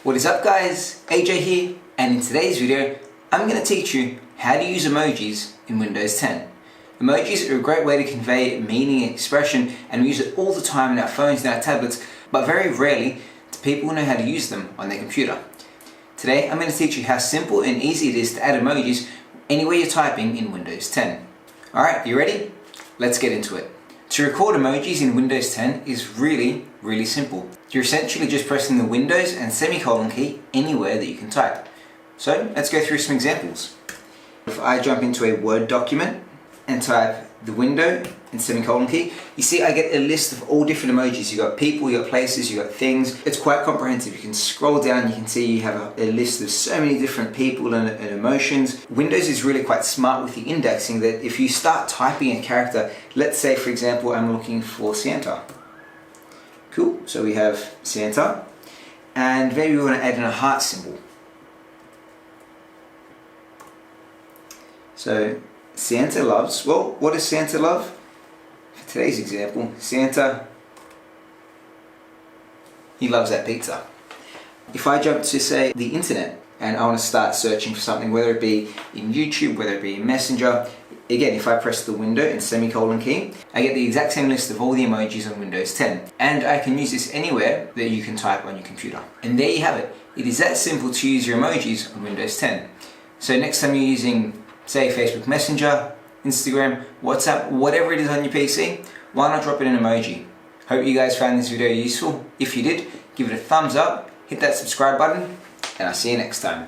What is up guys, AJ here, and in today's video I'm going to teach you how to use emojis in Windows 10. Emojis are a great way to convey meaning and expression, and we use it all the time in our phones and our tablets, but very rarely do people know how to use them on their computer. Today I'm going to teach you how simple and easy it is to add emojis anywhere you're typing in Windows 10. Alright, you ready? Let's get into it. To record emojis in Windows 10 is really simple. You're essentially just pressing the Windows and semicolon key anywhere that you can type. So let's go through some examples. If I jump into a Word document and type the window and semicolon key, you see I get a list of all different emojis. You've got people, you've got places, you've got things. It's quite comprehensive. You can scroll down, you can see you have a list of so many different people and emotions. Windows is really quite smart with the indexing that if you start typing a character, let's say for example I'm looking for Santa. Cool, so we have Santa, and maybe we want to add in a heart symbol. So Santa loves, well, what does Santa love? For today's example, Santa, he loves that pizza. If I jump to say the internet and I want to start searching for something, whether it be in YouTube, whether it be in Messenger, again, if I press the window and semicolon key, I get the exact same list of all the emojis on Windows 10. And I can use this anywhere that you can type on your computer. And there you have it. It is that simple to use your emojis on Windows 10. So next time you're using, say, Facebook Messenger, Instagram, WhatsApp, whatever it is on your PC, why not drop in an emoji? Hope you guys found this video useful. If you did, give it a thumbs up, hit that subscribe button, and I'll see you next time.